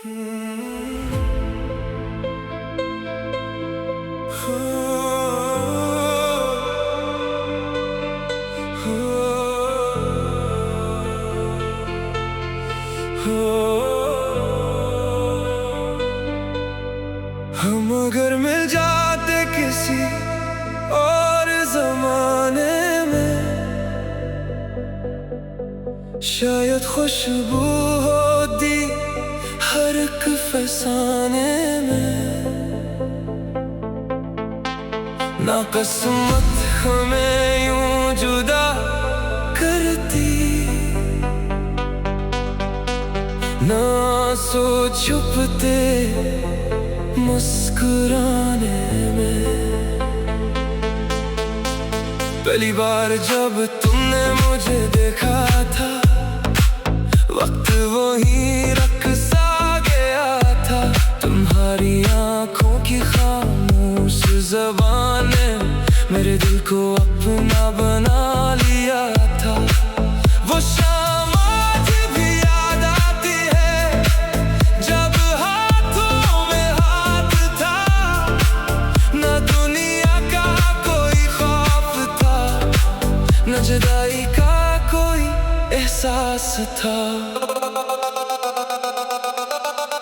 हम अगर मिल जाते किसी और जमाने में, शायद खुशबू होती हर एक फसाने में। ना किस्मत हमें यूं जुदा करती, ना सोच छुपते मुस्कुराने में। पहली बार जब तुमने मुझे देखा था, वक्त वही रख सा गया था। तुम्हारी आंखों की खामोश ज़बान ने मेरे दिल को अपना बना लिया था। वो शाम आज भी याद आती है, जब हाथों में हाथ था। न दुनिया का कोई खौफ था, न जुदाई का कोई एहसास था।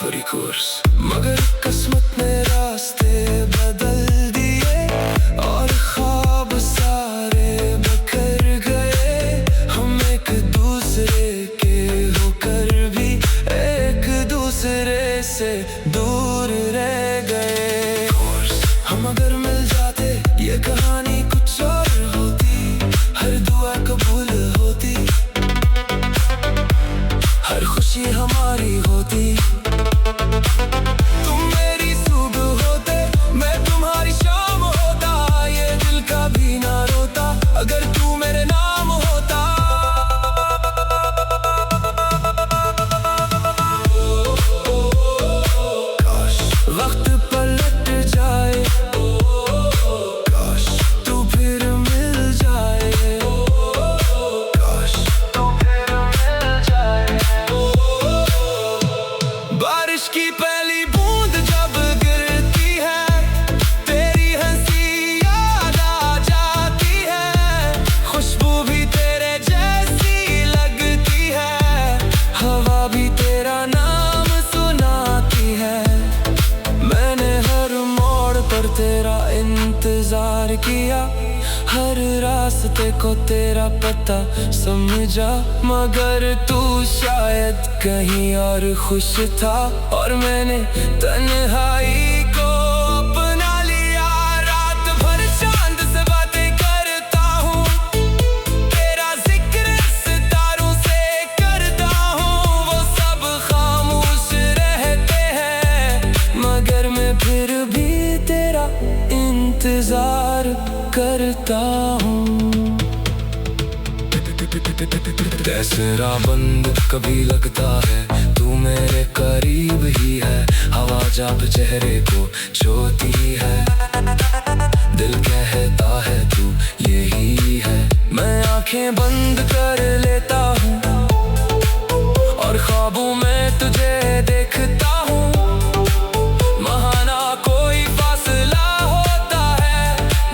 पूरी कोर्स मगर किस्मत ने रास्ते बदल दिए, और ख्वाब सारे बिखर गए। हम एक दूसरे के होकर भी एक दूसरे से दूर रह गए। हम अगर मिल जाते ये कहानी कुछ और होती, हर दुआ कबूल होती, हर खुशी हमारी होती। तुम मेरी सुबह होते, मैं तुम्हारी शाम होता। ये दिल कभी ना रोता अगर तू मेरे नाम होता। काश वक्त पलट जाए, काश तू फिर मिल जाए, काश तू फिर मिल जाए। बारिश की पहली बूंद जब गिरती है, तेरी हंसी याद आ जाती है। खुशबू भी तेरे जैसी लगती है, हवा भी तेरा नाम सुनाती है। मैंने हर मोड़ पर तेरा इंतजार किया, हर रास्ते को तेरा पता समझा। मगर तू शायद कहीं और खुश था, और मैंने तन्हाई को अपना लिया। रात भर चांद से बातें करता हूँ, तेरा जिक्र सितारों से करता हूँ। वो सब खामोश रहते हैं, मगर मैं फिर भी तेरा इंतजार करता हूँ। तेरा बंद कभी लगता है, तू मेरे करीब ही है। हवा जब चेहरे को छूती है, दिल कहता है तू यही है। मैं आंखें बंद कर लेता हूँ, और ख्वाबों में तुझे देखता हूँ। महाना कोई फासला होता है,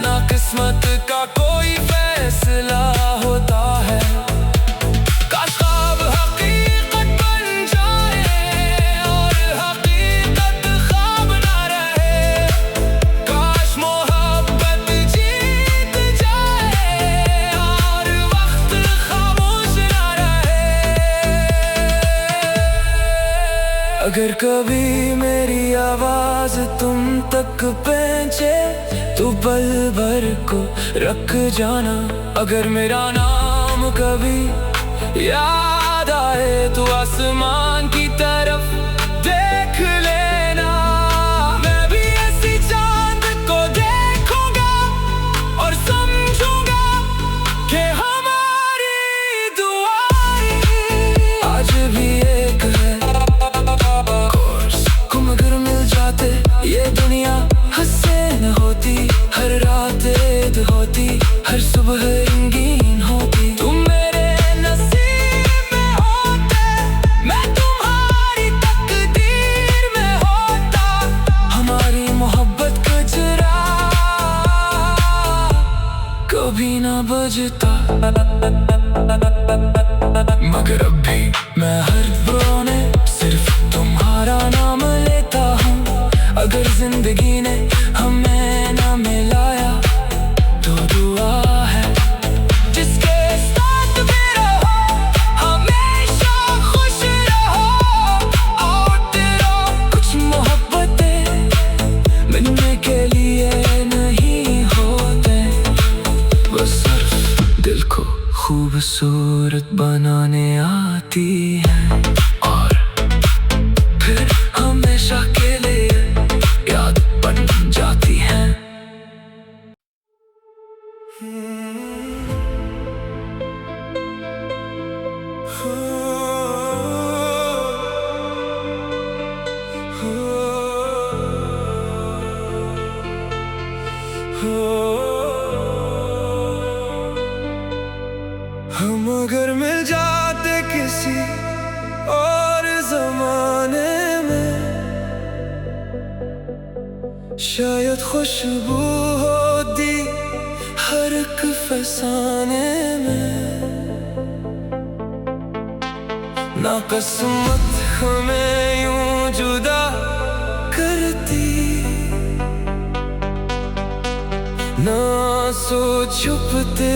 ना किस्मत का कोई फैसला होता है। काश ख्वाब हकीकत बन जाए, और हकीकत ख्वाब ना रहे। काश मोहब्बत जीत जाए, और वक्त खामोश ना रहे। अगर कभी मेरी आवाज तुम तक पहुंचे, तो पल भर को रख जाना। अगर मेरा नाम कभी याद आए, तो आसमान की तरफ देख लेना। मैं भी ऐसी चांद को देखूंगा, और समझूंगा कि हमारी दुआएं आज भी एक है। हम अगर मिल जाते ये दुनिया हसीन होती, हर रात ईद होती, हर सुबह रंगीन होती। तुम मेरे नसीब में होते, मैं तुम जिंदगी ने हमें ना मिलाया तो दुआ है जिसके साथ भी रहो हमेशा खुश रहो। और तेरा कुछ मोहब्बतें मिलने के लिए नहीं होते, बस सिर्फ दिल को खूबसूरत बनाने आती है और फिर हमेशा के लिए याद बन जाती है। हम अगर मिल जाते किसी और ज़माने में, शायद खुशबू होती हर एक फसाने में। ना किस्मत हमें यूं जुदा करती, ना सोच छुपते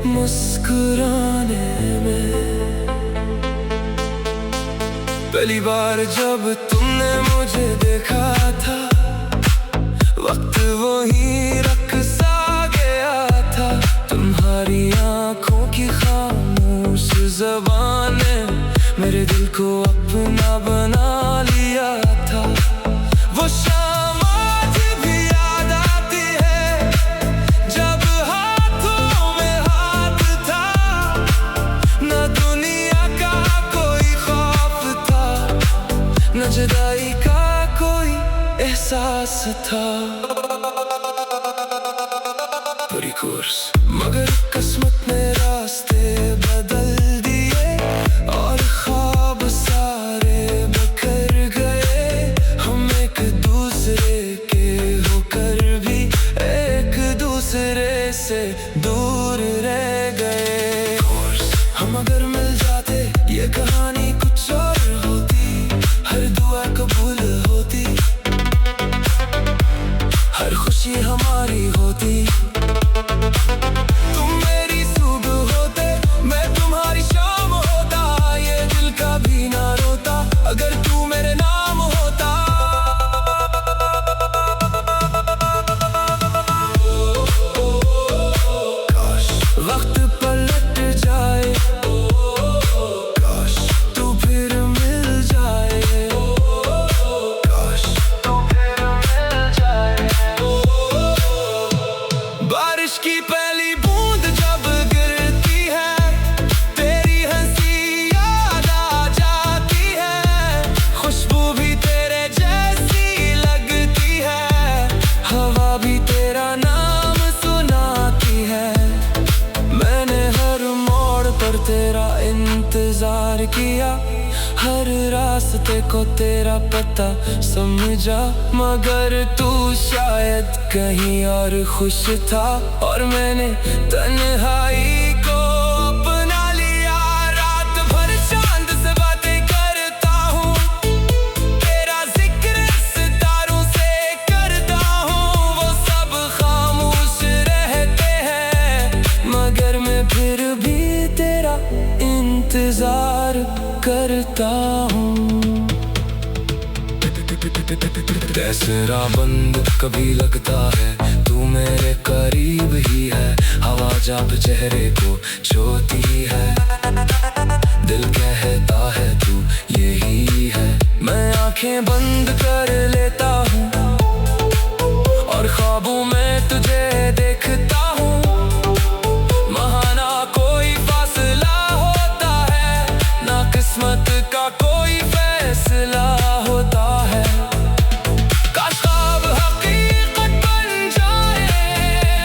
मुस्कुराने में। पहली बार जब तुमने मुझे देखा था, वक्त वो ही रक़्सा गया था। तुम्हारी आँखों की खामोश ज़बान ने मेरे दिल को अपना बना लिया था। वो शाम आज भी याद आती है जब हाथों में हाथ था। न दुनिया का कोई खौफ था, न जुदाई का कोई एहसास था। पूरी कोर्स मगर किस्मत ने रास्ते बदल दिए और ख्वाब सारे बिखर गए। हम एक दूसरे के होकर भी एक दूसरे से दूर रह गए। हम अगर मिल जाते ये कहानी कुछ और होती, हर दुआ कबूल होती, हर खुशी हमारी होती। तुम मेरी सुबह होते, मैं तुम्हारी शाम होता। ये दिल कभी ना रोता अगर तू मेरे नाम होता। काश वक्त पलट जाए, काश तू फिर मिल जाए, काश तू फिर मिल जाए। बारिश की पहली बूंद जब गिरती है, तेरी हंसी याद आ जाती है। खुशबू भी तेरे जैसी लगती है, हवा भी तेरा नाम सुनाती है। मैंने हर मोड़ पर तेरा इंतजार किया, हर रास्ते को तेरा पता समझा। मगर तू शायद कहीं और खुश था और मैंने तन्हाई को अपना लिया। रात भर चांद से बातें करता हूँ, तेरा जिक्र सितारों से करता हूँ। वो सब खामोश रहते हैं मगर मैं फिर भी तेरा इंतजार करता हूँ। तेरा बंद कभी लगता है तू मेरे करीब ही है। हवा जब चेहरे को छूती है, दिल कहता है तू यही है। मैं आंखें बंद कर लेता हूँ और ख्वाबों में तुझे देखता हूँ। महाना कोई फासला होता है, ना किस्मत का कोई फैसला होता है। काश ख्वाब हकीकत बन जाए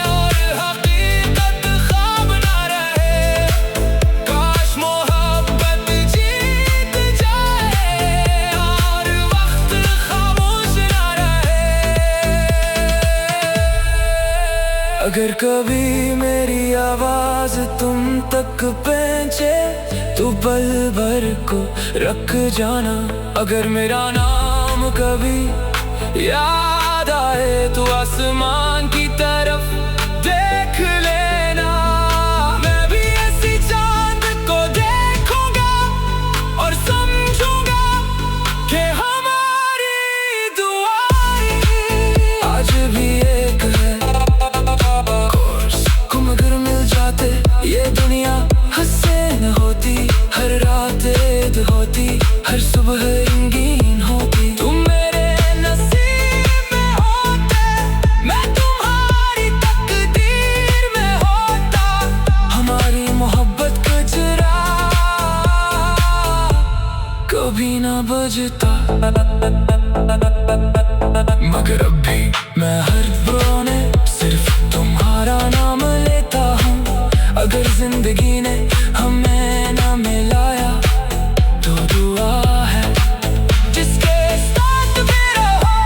और हकीकत ख्वाब ना रहे। काश मोहब्बत जीत जाए और वक्त खामोश ना रहे। अगर कभी मेरी आवाज तुम तक पहुंचे तो पल भर को रख जाना। अगर मेरा नाम कभी याद आए तो आसमान की तरफ देख लेना। मैं भी ऐसी चांद को देखूंगा और समझूंगा कि हमारी दुआएं आज भी एक है कोर्स। हम अगर मिल जाते ये दुनिया हसीन होती, हर रात ईद होती, हर सुबह रंगीन होती। तुम मेरे नसीब में होते, मैं तुम्हारी तकदीर में होता। हमारी मोहब्बत का जरा कभी ना बजता। मगर अब भी मैं हर रोने सिर्फ तुम्हारा नाम लेता हूँ। अगर जिंदगी ने हमें ना मिलाया तो दुआ है जिसके साथ भी रहो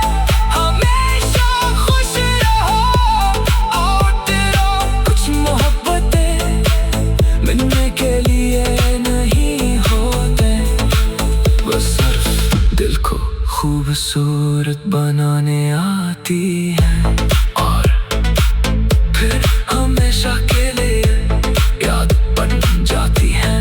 हमेशा खुश रहो। और कुछ मोहब्बतें मिलने के लिए नहीं होते, बस सिर्फ दिल को खूबसूरत बनाने आती है और फिर हमेशा के लिए याद बन जाती है।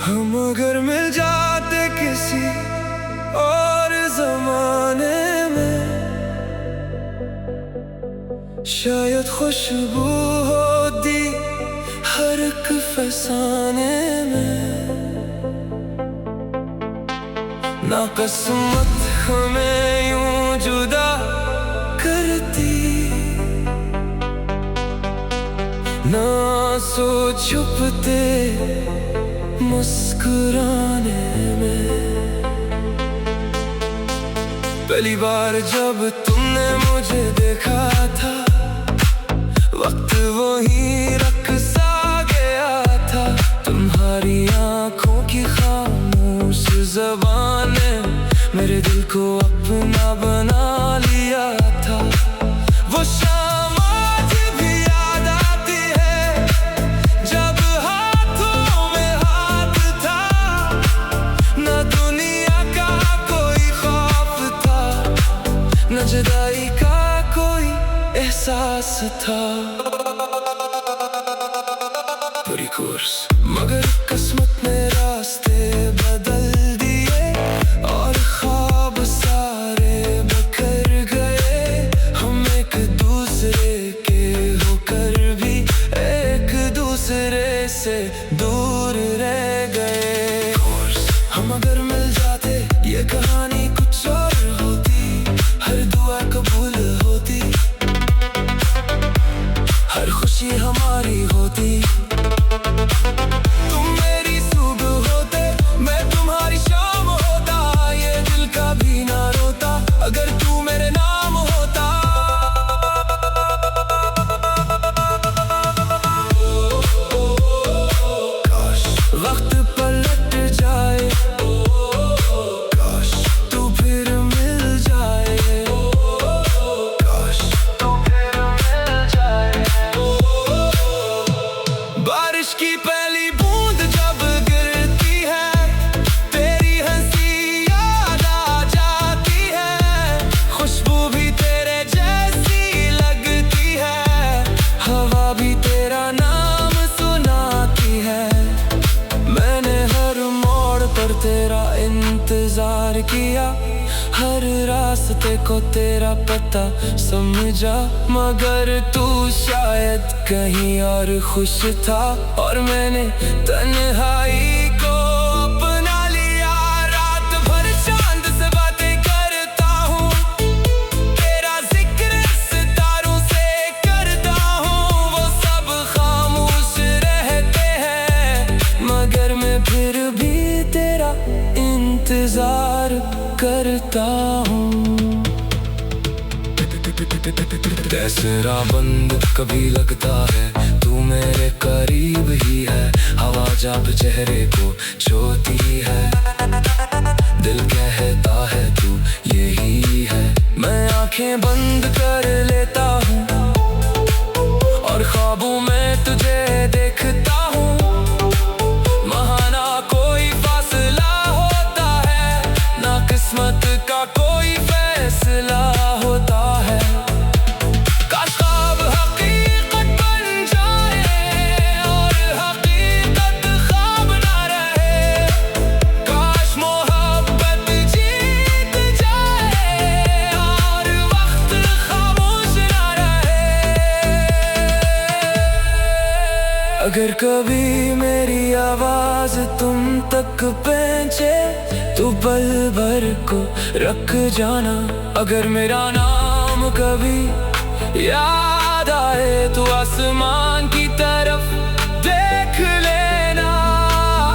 हम अगर मिल जाते किसी और जमाने में, शायद खुशबू होती हर एक फसाने में। ना किस्मत हमें यूं जुदा करती, ना सोच छुपते मुस्कुराने में। पहली बार जब तुमने मुझे देखा था, वक्त वही रक़्सा गया था। तुम्हारी आँखों की खामोश ज़बान ने मेरे दिल को अपना बना लिया था। वो शाम आज भी याद आती है जब हाथों में हाथ था। न दुनिया का कोई खौफ था, न जुदाई का कोई एहसास था। पूरी कोर्स मगर किस्मत ने रास्ते बदल दिए और ख्वाब सारे बिखर गए। हम एक दूसरे के होकर भी एक दूसरे से दूर रह गए। हम अगर मिल जाते ये कहानी कुछ और होती, हर दुआ कबूल होती, हर खुशी हमारी होती। तुम मेरी सुबह होते, मैं तुम्हारी शाम होता। ये दिल कभी ना रोता अगर तू मेरे नाम होता। काश वक्त पलट जाए, काश तू फिर मिल जाए, काश तू फिर मिल जाए। बारिश की पहली बूंद जब गिरती है, तेरी हंसी याद आ जाती है। खुशबू भी तेरे जैसी लगती है, हवा भी तेरा नाम सुनाती है। मैंने हर मोड़ पर तेरा इंतजार किया, हर रास्ते को तेरा पता समझा। मगर तू शायद कहीं और खुश था और मैंने तन्हाई को अपना लिया। रात भर चांद से बातें करता हूँ, तेरा जिक्र सितारों से करता हूँ। वो सब खामोश रहते हैं मगर मैं फिर भी तेरा इंतजार करता हूँ। तेरा बंद कभी लगता है तू मेरे करीब ही है, हवा जब चेहरे को छूती है आंखें बंद कर लेता हूँ और ख्वाबों में तुझे देखता हूँ। महाना कोई फासला होता है, ना किस्मत का कोई फैसला होता है। काश ख्वाब हकीकत बन जाए और हकीकत ख्वाब ना रहे। काश मोहब्बत जीत जाए और वक्त खामोश ना रहे। अगर कभी मेरी आवाज तुम तक पहुंचे तो पल भर को रख जाना। अगर मेरा नाम कभी याद आए तो आसमान की तरफ देख लेना।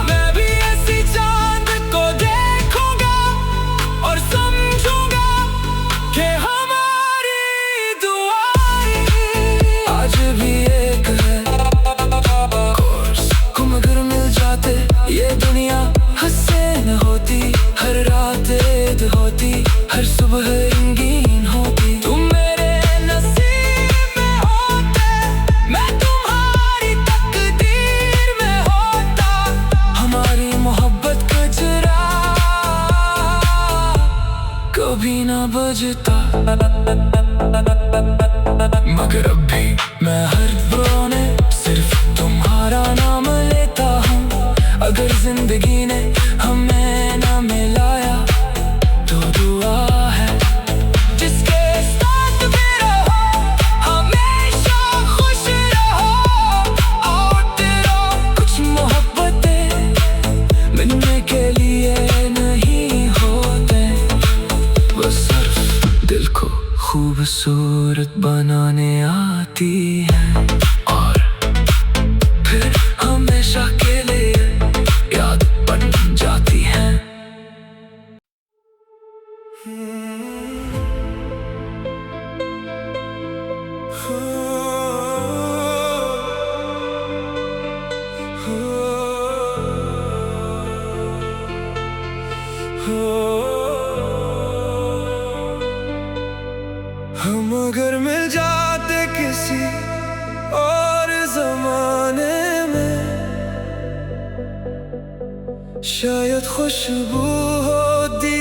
मैं भी ऐसी चांद को देखूंगा और समझूंगा कि हमारी दुआएं आज भी एक है। कोर्स हम अगर मिल जाते ये दुनिया हंसे न होती। हर रात ईद होती, हर सुबह रंगीन होती। तुम मेरे नसीब में होते, मैं तुम्हारी तकदीर में होता। हमारी मोहब्बत का जरा कभी ना बजता। मगर अब भी मैं हर रोने सिर्फ तुम्हारा नाम लेता हूँ। अगर जिंदगी ने हमें ना मिलाया तो दुआ है जिसके साथ भी रहो हमेशा खुश रहो। और तेरा कुछ मोहब्बतें मिलने के लिए नहीं होते, बस सिर्फ दिल को खूबसूरत बनाने आती है और फिर हमेशा के लिए याद बन जाती है। हम अगर मिल जाते किसी और ज़माने में, शायद खुशबू होती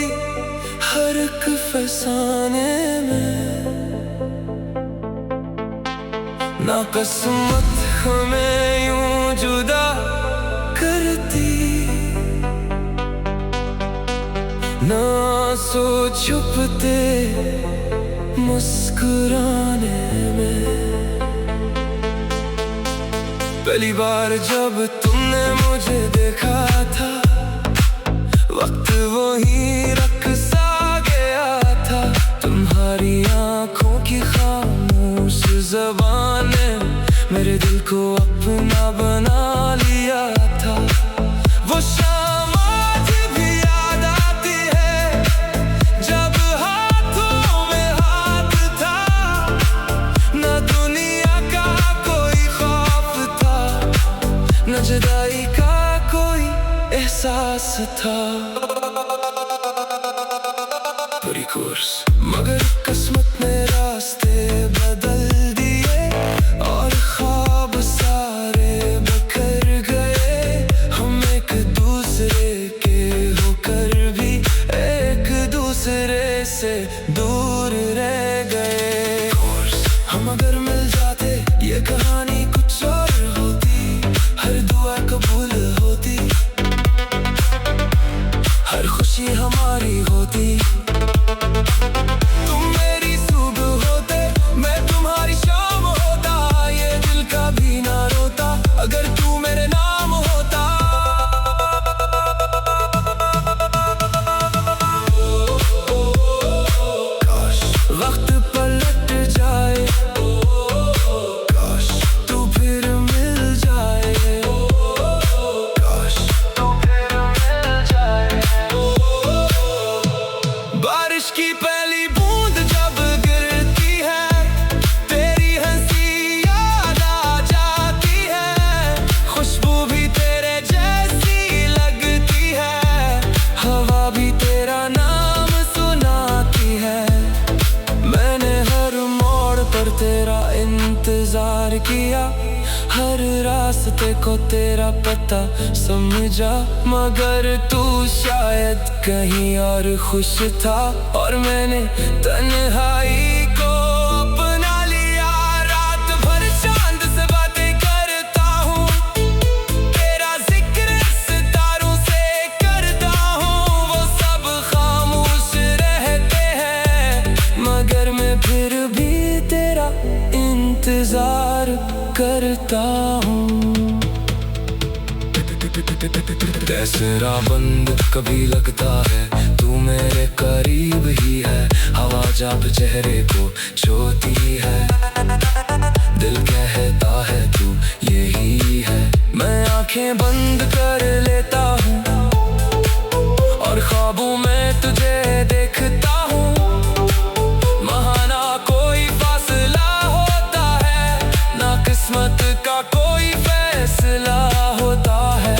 हर एक फसाने में। ना किस्मत हमें यूं जुदा करती, ना सोच छुपते मुस्कुराने में। पहली बार जब तुमने मुझे देखा था, वक्त वही रक़्सा गया था। तुम्हारी आँखों की खामोश ज़बान ने मेरे दिल को अपना बना लिया था। वो शाम आज भी याद आती है जब हाथों में हाथ था। न दुनिया का कोई खौफ था, न जुदाई का कोई एहसास था। पूरी कोर्स मगर किस्मत ने रास्ते बदल दिए और ख्वाब सारे बिखर गए। हम एक दूसरे के होकर भी एक दूसरे से दूर रह गए। हम अगर मिल जाते ये कहानी कुछ और होती। हर दुआ कबूल होती, हर खुशी हमारी होती। तुम मेरी सुबह होते, को तेरा पता समझा, मगर तू शायद कहीं और खुश था और मैंने तन्हाई को अपना लिया। रात भर चांद से बातें करता हूँ, तेरा जिक्र सितारों से करता हूँ। वो सब खामोश रहते हैं मगर मैं फिर भी तेरा इंतजार करता हूँ। तेरा बंद कभी लगता है तू मेरे करीब ही है, हवा जब चेहरे को छूती है दिल कहता है तू यही है। मैं आंखें बंद कर लेता हूँ और ख्वाबों में तुझे देखता हूँ। महाना कोई फासला होता है, ना किस्मत का कोई फैसला होता है।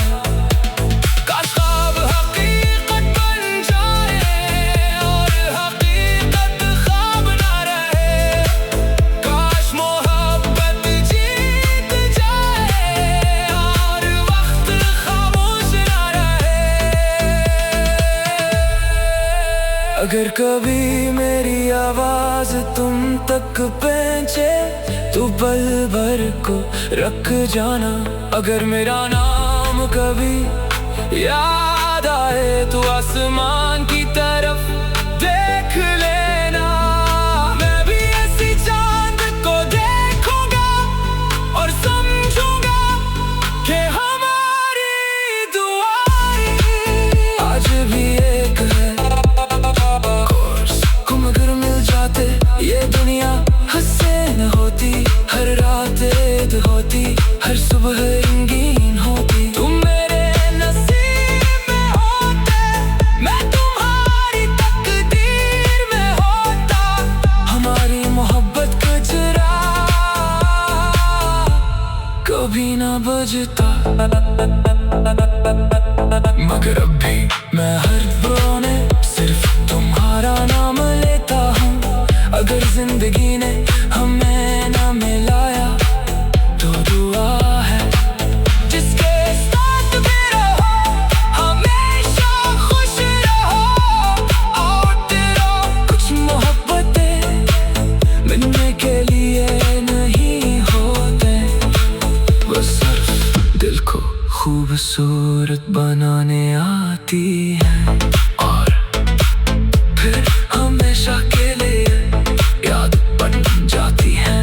काश ख्वाब हकीकत बन जाए और हकीकत ख्वाब ना रहे। काश मोहब्बत जीत जाए और वक्त खामोश ना रहे। अगर कभी मेरी आवाज तुम तक पहुंचे तो पल भर को रख जाना। अगर मेरा नाम कभी याद आए तो आसमान की तरफ देख लेना। मैं भी ऐसी चांद को देखूंगा और समझूंगा कि हमारी दुआएं आज भी एक है। कोर्स को मगर मिल जाते ये दुनिया हसीन होती, हर रात ईद होती, हर सुबह रंगीन होती। तुम मेरे नसीब में होते, मैं तुम्हारी तकदीर में होता। हमारी मोहब्बत का जरा कभी ना बजता, मगर अब भी मैं हर रोने सिर्फ तुम्हारा नाम लेता हूँ। अगर जिंदगी ने हमें ना मिलाया तो दुआ है जिसके साथ भी रहो हमेशा खुश रहो। और तेरा कुछ मोहब्बतें मिलने के लिए नहीं होते, बस सिर्फ दिल को खूबसूरत बनाने आती है और फिर हमेशा के लिए याद बन जाती है।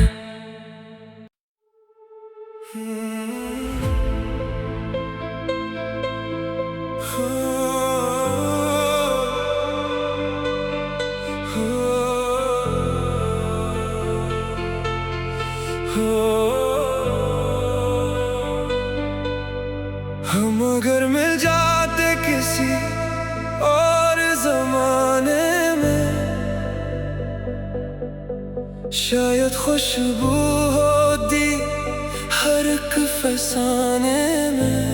हम अगर मिल जाते किसी और जमाने में, शायद खुशबू होती हर एक फसाने में।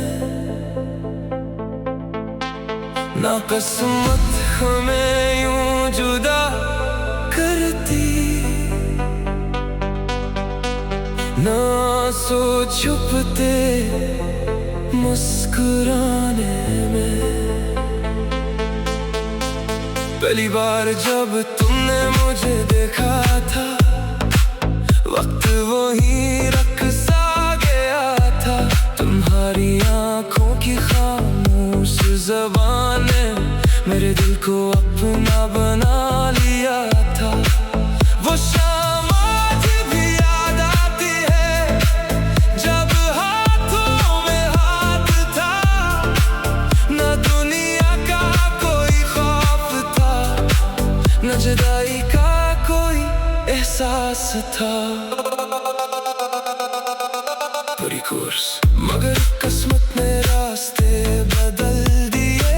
ना किस्मत हमें यूं जुदा करती, ना सोच छुपते मुस्कुराने में। पहली बार जब तुमने मुझे देखा था, वक्त वही रक़्सा गया था। तुम्हारी आँखों की खामोश ज़बान ने मेरे दिल को अपना बना लिया था। वो शाम आज भी याद आती है जब हाथों में हाथ था। न दुनिया का कोई खौफ था, न जुदाई का कोई एहसास था। पूरी कोर्स मगर किस्मत ने रास्ते बदल दिए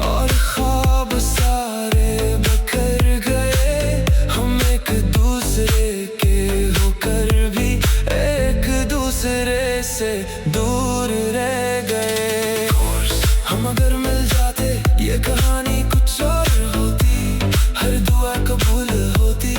और ख्वाब सारे बिखर गए। हम एक दूसरे के होकर भी एक दूसरे से दूर रह गए। हम अगर मिल जाते ये कहानी कुछ और होती, हर दुआ कबूल होती।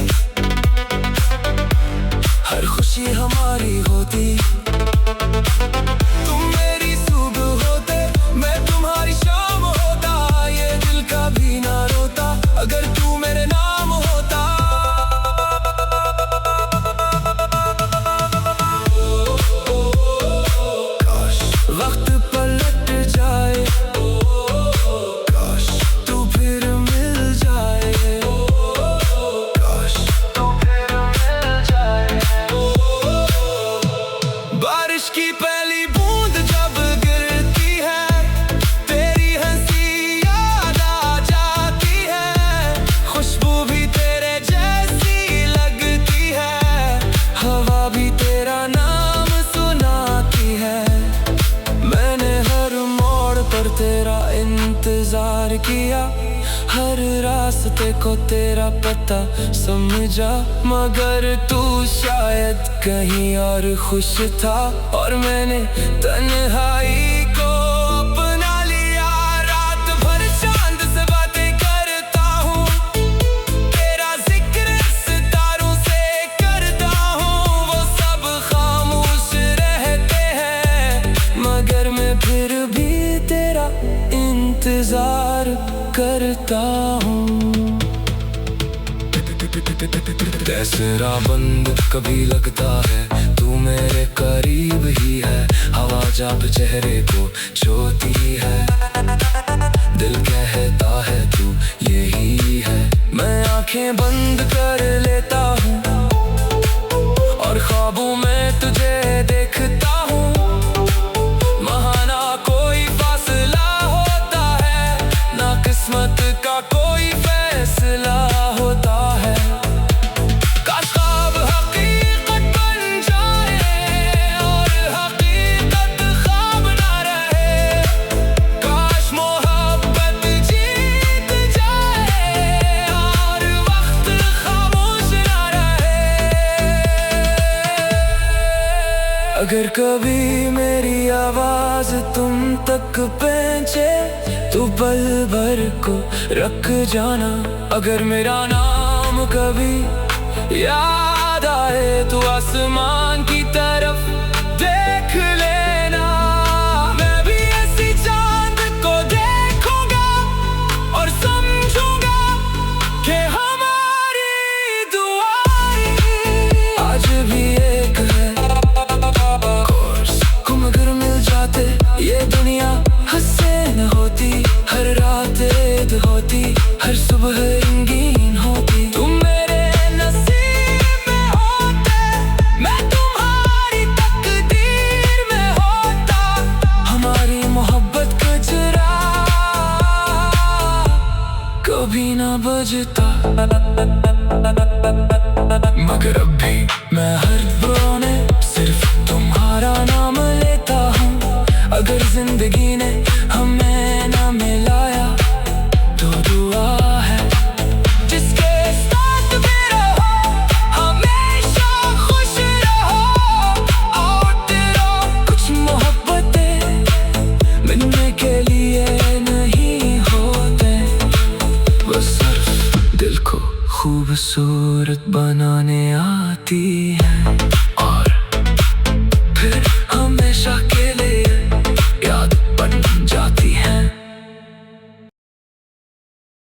और तेरा इंतजार किया, हर रास्ते को तेरा पता समझा। मगर तू शायद कहीं और खुश था, और मैंने तन्हाई को अपना लिया। रात भर चांद से बातें करता हूँ, तेरा जिक्र सितारों से करता हूँ। वो सब खामोश रहते हैं, मगर मैं फिर भी तेरा इंतजार करता हूँ। तेरा बंद कभी लगता है तू मेरे करीब ही है, हवा जब चेहरे को छूती है, दिल कहता है तू यही है। मैं आंखें बंद कर लेता हूँ और ख्वाबों में तुझे देखता हूँ। महाना कोई फासला होता है, ना किस्मत का कोई फैसला होता है। काश ख्वाब हकीकत बन जाए और हकीकत ख्वाब ना रहे। काश मोहब्बत जीत जाए और वक्त खामोश ना रहे। अगर कभी मेरी आवाज तुम तक पहुंचे तो पल भर को रख जाना। अगर मेरा नाम कभी याद आए तो आसमान की तरफ देख लेना। मैं भी ऐसी चांद को देखूंगा और समझूंगा कि हमारी दुआएं आज भी एक है। कोर्स को मगर मिल जाते ये दुनिया हंसे न होती, हर रात ईद होती, हर सुबह रंगीन होती। तुम मेरे नसीब में होते, मैं तुम्हारी तकदीर में होता। हमारी मोहब्बत का जरा कभी ना बजता, मगर अब भी मैं हर रोने सिर्फ तुम्हारा नाम लेता हूँ। अगर जिंदगी ने हमें ना मिलाया तो दुआ है जिसके साथ भी रहो हमेशा खुश रहो। और तेरा कुछ मोहब्बतें मिलने के लिए नहीं होते, बस सिर्फ दिल को खूबसूरत बनाने आती है।